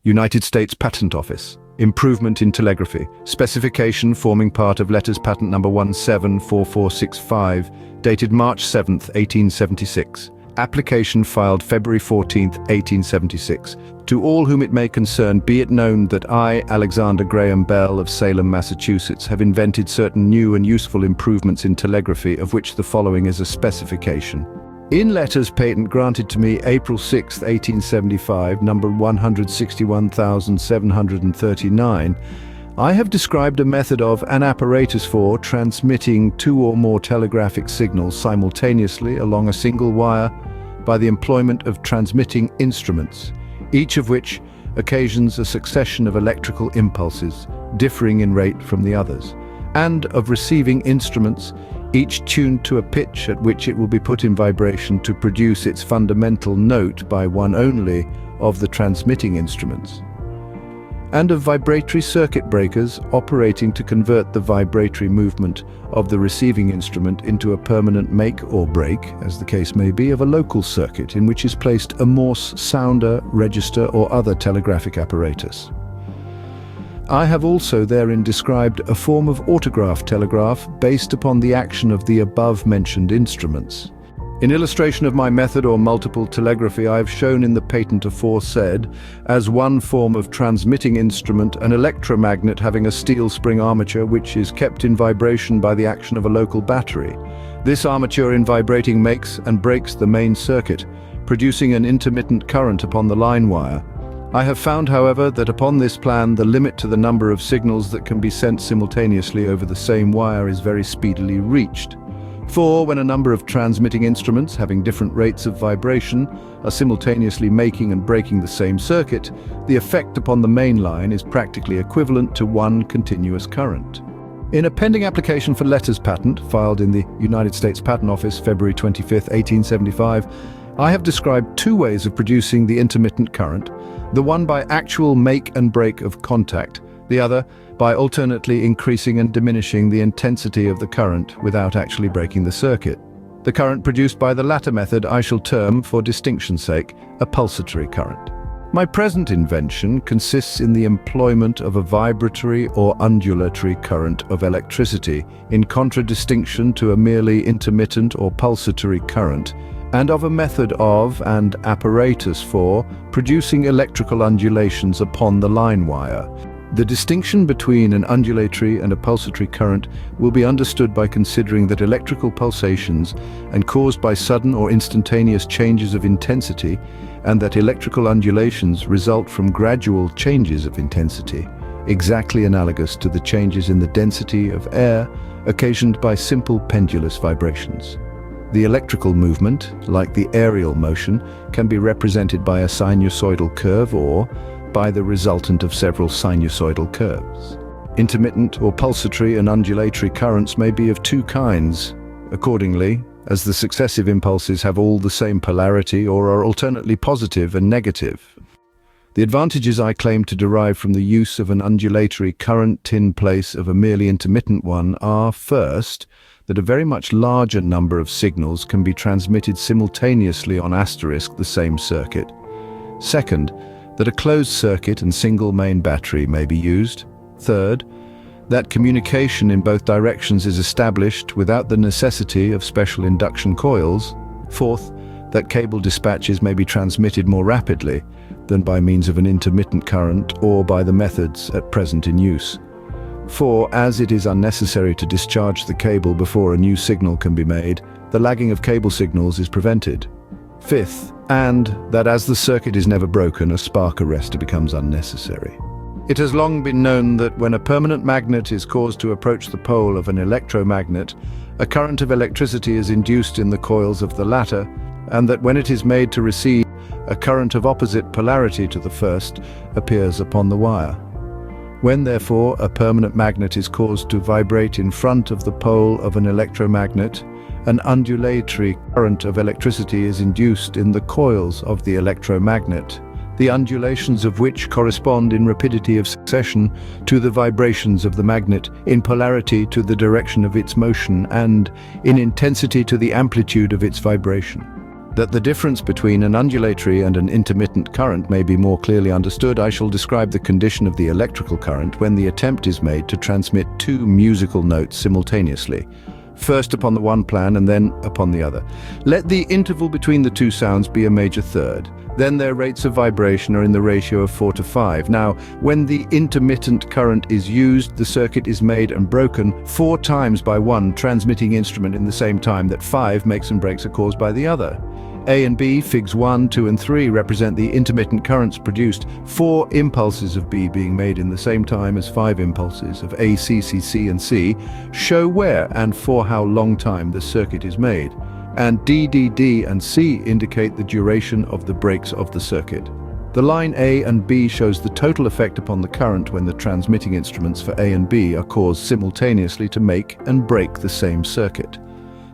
United States Patent Office. Improvement in telegraphy. Specification forming part of Letters Patent number 174465, dated March 7, 1876. Application filed February 14, 1876. To all whom it may concern, be it known that I, Alexander Graham Bell of Salem, Massachusetts, have invented certain new and useful improvements in telegraphy, of which the following is a specification. In letters patent granted to me April 6, 1875, number 161,739, I have described a method of an apparatus for transmitting two or more telegraphic signals simultaneously along a single wire by the employment of transmitting instruments, each of which occasions a succession of electrical impulses differing in rate from the others, and of receiving instruments, each tuned to a pitch at which it will be put in vibration to produce its fundamental note by one only of the transmitting instruments, and of vibratory circuit breakers operating to convert the vibratory movement of the receiving instrument into a permanent make or break, as the case may be, of a local circuit in which is placed a Morse sounder, register, or other telegraphic apparatus. I have also therein described a form of autograph telegraph based upon the action of the above-mentioned instruments. In illustration of my method or multiple telegraphy, I have shown in the patent aforesaid, as one form of transmitting instrument, an electromagnet having a steel spring armature which is kept in vibration by the action of a local battery. This armature in vibrating makes and breaks the main circuit, producing an intermittent current upon the line wire. I have found, however, that upon this plan the limit to the number of signals that can be sent simultaneously over the same wire is very speedily reached. For when a number of transmitting instruments having different rates of vibration are simultaneously making and breaking the same circuit, the effect upon the main line is practically equivalent to one continuous current. In a pending application for letters patent, filed in the United States Patent Office February 25, 1875, I have described two ways of producing the intermittent current, the one by actual make and break of contact, the other by alternately increasing and diminishing the intensity of the current without actually breaking the circuit. The current produced by the latter method I shall term, for distinction's sake, a pulsatory current. My present invention consists in the employment of a vibratory or undulatory current of electricity, in contradistinction to a merely intermittent or pulsatory current, and of a method of, and apparatus for, producing electrical undulations upon the line wire. The distinction between an undulatory and a pulsatory current will be understood by considering that electrical pulsations are caused by sudden or instantaneous changes of intensity, and that electrical undulations result from gradual changes of intensity, exactly analogous to the changes in the density of air occasioned by simple pendulous vibrations. The electrical movement, like the aerial motion, can be represented by a sinusoidal curve or by the resultant of several sinusoidal curves. Intermittent or pulsatory and undulatory currents may be of two kinds. Accordingly, as the successive impulses have all the same polarity or are alternately positive and negative. The advantages I claim to derive from the use of an undulatory current in place of a merely intermittent one are, first, that a very much larger number of signals can be transmitted simultaneously on the same circuit. Second, that a closed circuit and single main battery may be used. Third, that communication in both directions is established without the necessity of special induction coils. Fourth, that cable dispatches may be transmitted more rapidly than by means of an intermittent current or by the methods at present in use. For, as it is unnecessary to discharge the cable before a new signal can be made, the lagging of cable signals is prevented. Fifth, and that as the circuit is never broken, a spark arrestor becomes unnecessary. It has long been known that when a permanent magnet is caused to approach the pole of an electromagnet, a current of electricity is induced in the coils of the latter, and that when it is made to receive, a current of opposite polarity to the first appears upon the wire. When, therefore, a permanent magnet is caused to vibrate in front of the pole of an electromagnet, an undulatory current of electricity is induced in the coils of the electromagnet, the undulations of which correspond in rapidity of succession to the vibrations of the magnet, in polarity to the direction of its motion, and in intensity to the amplitude of its vibration. That the difference between an undulatory and an intermittent current may be more clearly understood, I shall describe the condition of the electrical current when the attempt is made to transmit two musical notes simultaneously, first upon the one plan and then upon the other. Let the interval between the two sounds be a major third. Then their rates of vibration are in the ratio of 4 to 5. Now, when the intermittent current is used, the circuit is made and broken 4 times by one transmitting instrument in the same time that 5 makes and breaks are caused by the other. A and B, figs 1, 2 and 3 represent the intermittent currents produced, 4 impulses of B being made in the same time as 5 impulses of A, C, C, C and C show where and for how long time the circuit is made, and D, D, D and C indicate the duration of the breaks of the circuit. The line A and B shows the total effect upon the current when the transmitting instruments for A and B are caused simultaneously to make and break the same circuit.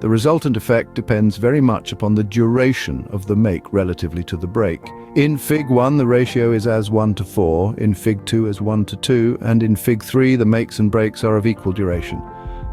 The resultant effect depends very much upon the duration of the make relatively to the break. In Fig 1 the ratio is as 1 to 4, in Fig 2 as 1 to 2, and in Fig 3 the makes and breaks are of equal duration.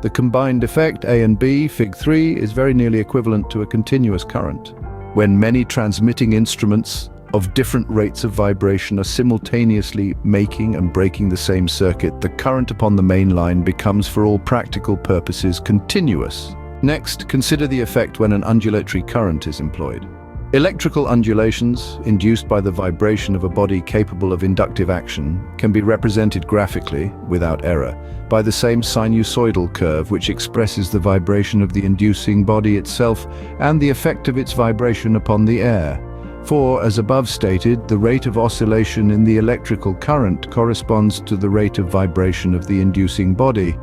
The combined effect, A and B, Fig 3, is very nearly equivalent to a continuous current. When many transmitting instruments of different rates of vibration are simultaneously making and breaking the same circuit, the current upon the main line becomes for all practical purposes continuous. Next, consider the effect when an undulatory current is employed. Electrical undulations, induced by the vibration of a body capable of inductive action, can be represented graphically, without error, by the same sinusoidal curve which expresses the vibration of the inducing body itself and the effect of its vibration upon the air. For, as above stated, the rate of oscillation in the electrical current corresponds to the rate of vibration of the inducing body,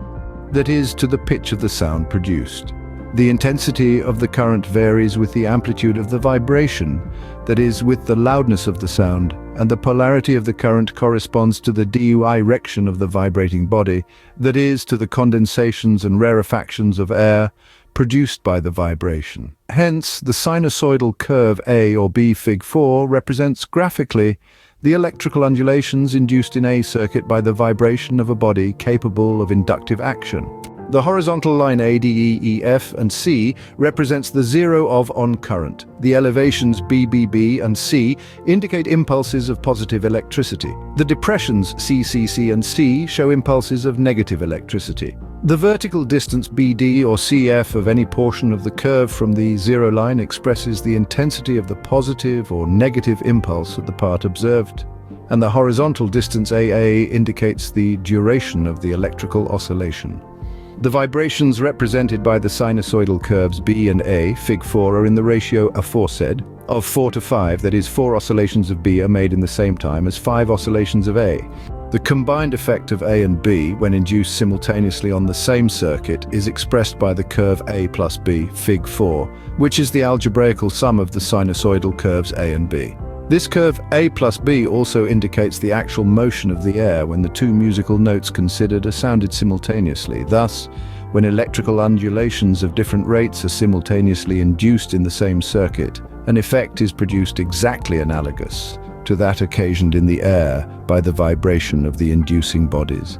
that is, to the pitch of the sound produced. The intensity of the current varies with the amplitude of the vibration, that is, with the loudness of the sound, and the polarity of the current corresponds to the direction of the vibrating body, that is, to the condensations and rarefactions of air produced by the vibration. Hence, the sinusoidal curve A or B Fig 4 represents graphically the electrical undulations induced in A circuit by the vibration of a body capable of inductive action. The horizontal line A, D, E, E, F, and C represents the zero of on current. The elevations B, B, B, and C indicate impulses of positive electricity. The depressions C, C, C, and C show impulses of negative electricity. The vertical distance BD or CF of any portion of the curve from the zero line expresses the intensity of the positive or negative impulse at the part observed, and the horizontal distance AA indicates the duration of the electrical oscillation. The vibrations represented by the sinusoidal curves B and A, Fig 4, are in the ratio aforesaid of 4 to 5, that is, 4 oscillations of B are made in the same time as 5 oscillations of A. The combined effect of A and B, when induced simultaneously on the same circuit, is expressed by the curve A plus B, Fig 4, which is the algebraical sum of the sinusoidal curves A and B. This curve A plus B also indicates the actual motion of the air when the two musical notes considered are sounded simultaneously. Thus, when electrical undulations of different rates are simultaneously induced in the same circuit, an effect is produced exactly analogous to that occasioned in the air by the vibration of the inducing bodies.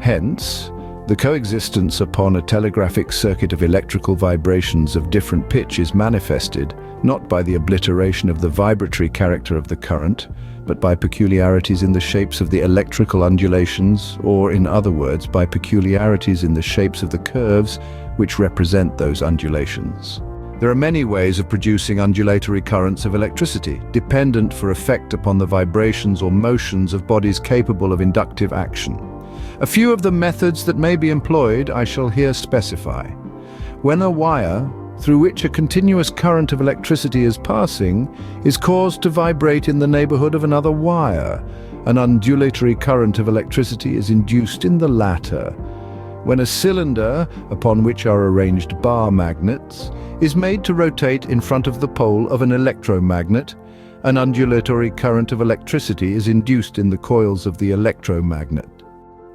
Hence, the coexistence upon a telegraphic circuit of electrical vibrations of different pitch is manifested not by the obliteration of the vibratory character of the current, but by peculiarities in the shapes of the electrical undulations, or in other words, by peculiarities in the shapes of the curves which represent those undulations. There are many ways of producing undulatory currents of electricity, dependent for effect upon the vibrations or motions of bodies capable of inductive action. A few of the methods that may be employed I shall here specify. When a wire, through which a continuous current of electricity is passing, is caused to vibrate in the neighborhood of another wire, an undulatory current of electricity is induced in the latter. When a cylinder, upon which are arranged bar magnets, is made to rotate in front of the pole of an electromagnet, an undulatory current of electricity is induced in the coils of the electromagnet.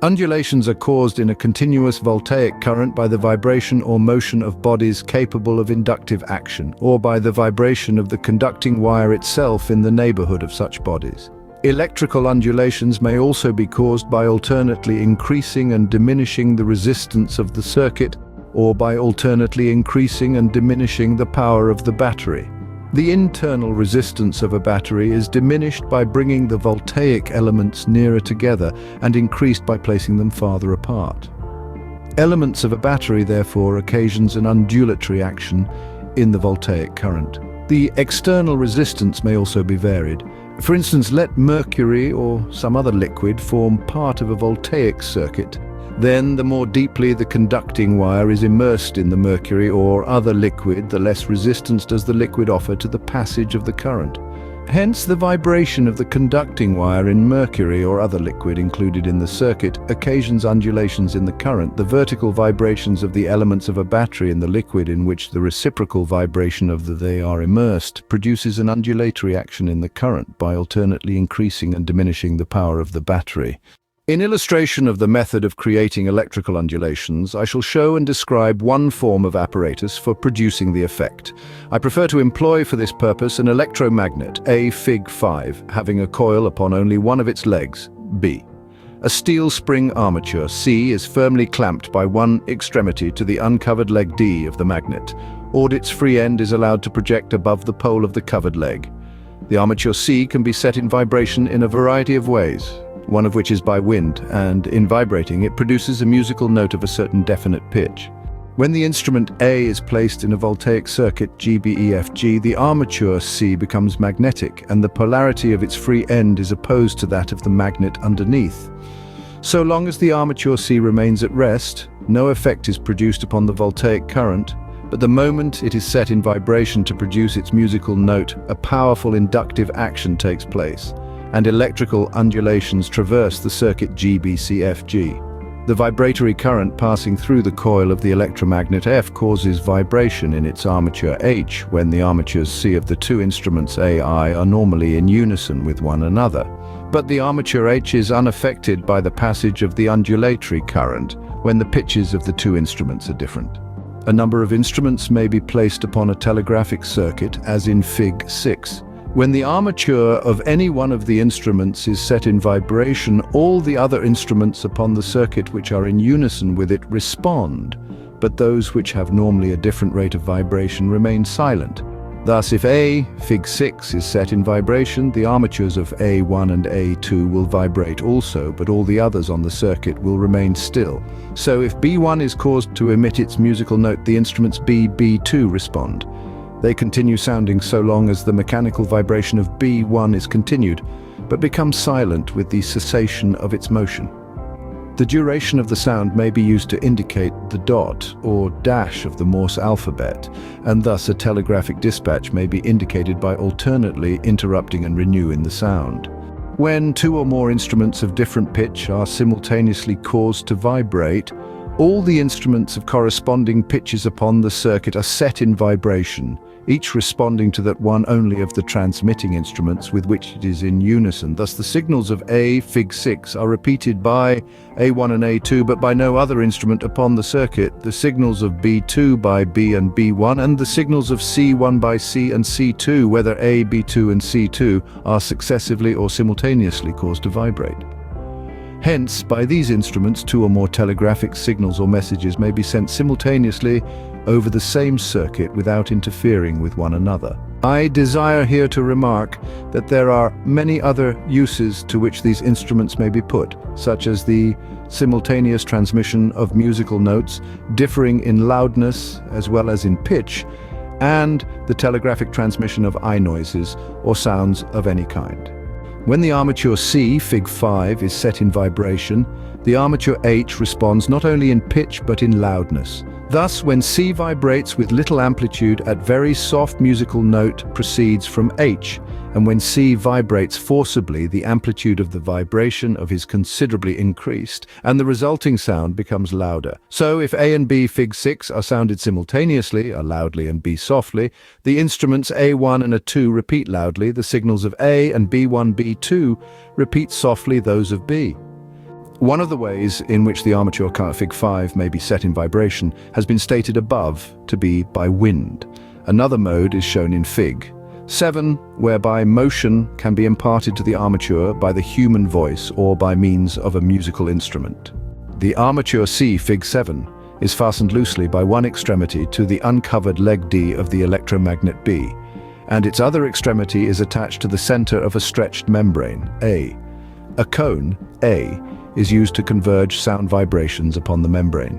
Undulations are caused in a continuous voltaic current by the vibration or motion of bodies capable of inductive action, or by the vibration of the conducting wire itself in the neighborhood of such bodies. Electrical undulations may also be caused by alternately increasing and diminishing the resistance of the circuit, or by alternately increasing and diminishing the power of the battery. The internal resistance of a battery is diminished by bringing the voltaic elements nearer together and increased by placing them farther apart. Elements of a battery, therefore, occasions an undulatory action in the voltaic current. The external resistance may also be varied. For instance, let mercury or some other liquid form part of a voltaic circuit. Then, the more deeply the conducting wire is immersed in the mercury or other liquid, the less resistance does the liquid offer to the passage of the current. Hence, the vibration of the conducting wire in mercury or other liquid included in the circuit occasions undulations in the current. The vertical vibrations of the elements of a battery in the liquid in which the reciprocal vibration of they are immersed produces an undulatory action in the current by alternately increasing and diminishing the power of the battery. In illustration of the method of creating electrical undulations, I shall show and describe one form of apparatus for producing the effect. I prefer to employ for this purpose an electromagnet, A Fig 5, having a coil upon only one of its legs, B. A steel spring armature, C, is firmly clamped by one extremity to the uncovered leg D of the magnet, or its free end is allowed to project above the pole of the covered leg. The armature C can be set in vibration in a variety of ways, one of which is by wind, and in vibrating it produces a musical note of a certain definite pitch. When the instrument A is placed in a voltaic circuit GBEFG, the armature C becomes magnetic, and the polarity of its free end is opposed to that of the magnet underneath. So long as the armature C remains at rest, no effect is produced upon the voltaic current, but the moment it is set in vibration to produce its musical note, a powerful inductive action takes place, and electrical undulations traverse the circuit GBCFG. The vibratory current passing through the coil of the electromagnet F causes vibration in its armature H when the armatures C of the two instruments AI are normally in unison with one another. But the armature H is unaffected by the passage of the undulatory current when the pitches of the two instruments are different. A number of instruments may be placed upon a telegraphic circuit, as in Fig 6. When the armature of any one of the instruments is set in vibration, all the other instruments upon the circuit which are in unison with it respond, but those which have normally a different rate of vibration remain silent. Thus, if A, Fig 6, is set in vibration, the armatures of A1 and A2 will vibrate also, but all the others on the circuit will remain still. So if B1 is caused to emit its musical note, the instruments B, B2 respond. They continue sounding so long as the mechanical vibration of B1 is continued, but becomes silent with the cessation of its motion. The duration of the sound may be used to indicate the dot or dash of the Morse alphabet, and thus a telegraphic dispatch may be indicated by alternately interrupting and renewing the sound. When two or more instruments of different pitch are simultaneously caused to vibrate, all the instruments of corresponding pitches upon the circuit are set in vibration, each responding to that one only of the transmitting instruments with which it is in unison. Thus the signals of A, Fig 6, are repeated by A1 and A2, but by no other instrument upon the circuit. The signals of B2 by B and B1, and the signals of C1 by C and C2, whether A, B2 and C2, are successively or simultaneously caused to vibrate. Hence, by these instruments, two or more telegraphic signals or messages may be sent simultaneously over the same circuit without interfering with one another. I desire here to remark that there are many other uses to which these instruments may be put, such as the simultaneous transmission of musical notes differing in loudness as well as in pitch, and the telegraphic transmission of eye noises or sounds of any kind. When the armature C, Fig 5, is set in vibration, the armature H responds not only in pitch but in loudness. Thus, when C vibrates with little amplitude, a very soft musical note proceeds from H, and when C vibrates forcibly, the amplitude of the vibration is considerably increased, and the resulting sound becomes louder. So, if A and B Fig 6 are sounded simultaneously, A loudly and B softly, the instruments A1 and A2 repeat loudly, the signals of A and B1, B2 repeat softly those of B. One of the ways in which the armature Fig 5 may be set in vibration has been stated above to be by wind. Another mode is shown in Fig 7, whereby motion can be imparted to the armature by the human voice or by means of a musical instrument. The armature C, Fig 7, is fastened loosely by one extremity to the uncovered leg D of the electromagnet B, and its other extremity is attached to the center of a stretched membrane, A. A cone, A, is used to converge sound vibrations upon the membrane.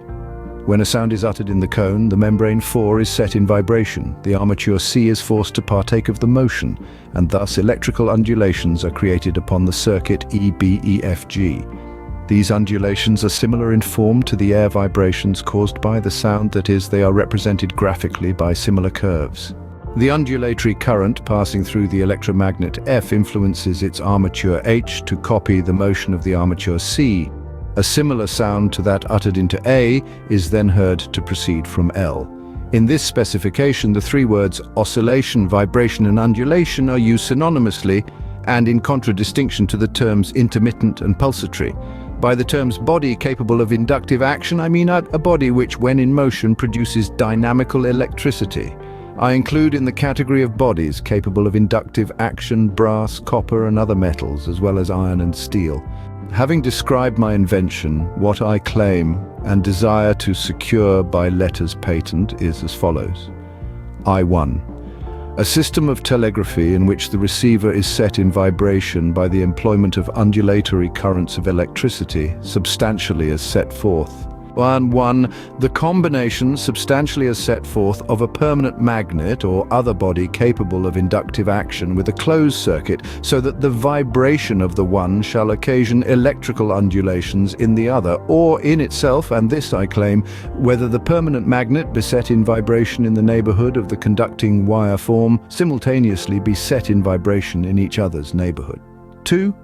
When a sound is uttered in the cone, the membrane 4 is set in vibration. The armature C is forced to partake of the motion, and thus electrical undulations are created upon the circuit EBEFG. These undulations are similar in form to the air vibrations caused by the sound, that is, they are represented graphically by similar curves. The undulatory current passing through the electromagnet F influences its armature H to copy the motion of the armature C. A similar sound to that uttered into A is then heard to proceed from L. In this specification, the three words oscillation, vibration, and undulation are used synonymously and in contradistinction to the terms intermittent and pulsatory. By the terms body capable of inductive action, I mean a body which, when in motion, produces dynamical electricity. I include in the category of bodies capable of inductive action brass, copper, and other metals, as well as iron and steel. Having described my invention, what I claim and desire to secure by letters patent is as follows. I1. A system of telegraphy in which the receiver is set in vibration by the employment of undulatory currents of electricity, substantially as set forth. 1. The combination, substantially as set forth, of a permanent magnet or other body capable of inductive action with a closed circuit, so that the vibration of the one shall occasion electrical undulations in the other, or in itself, and this I claim, whether the permanent magnet be set in vibration in the neighborhood of the conducting wire form, simultaneously be set in vibration in each other's neighborhood. 2.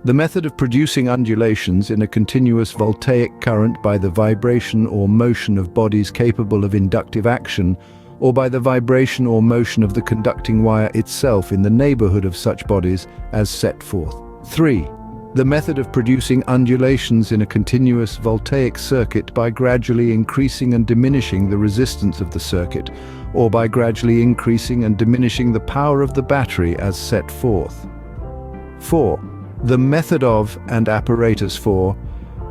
The method of producing undulations in a continuous voltaic current by the vibration or motion of bodies capable of inductive action, or by the vibration or motion of the conducting wire itself in the neighborhood of such bodies as set forth. 3. The method of producing undulations in a continuous voltaic circuit by gradually increasing and diminishing the resistance of the circuit, or by gradually increasing and diminishing the power of the battery as set forth. 4. The method of and apparatus for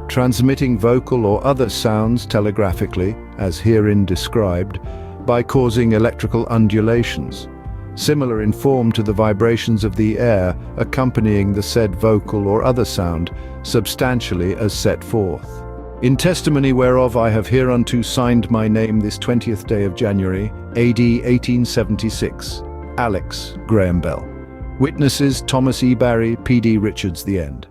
transmitting vocal or other sounds telegraphically, as herein described, by causing electrical undulations, similar in form to the vibrations of the air accompanying the said vocal or other sound, substantially as set forth. In testimony whereof I have hereunto signed my name this 20th day of January, AD 1876, Alex Graham Bell. Witnesses Thomas E. Barry, P.D. Richards, the end.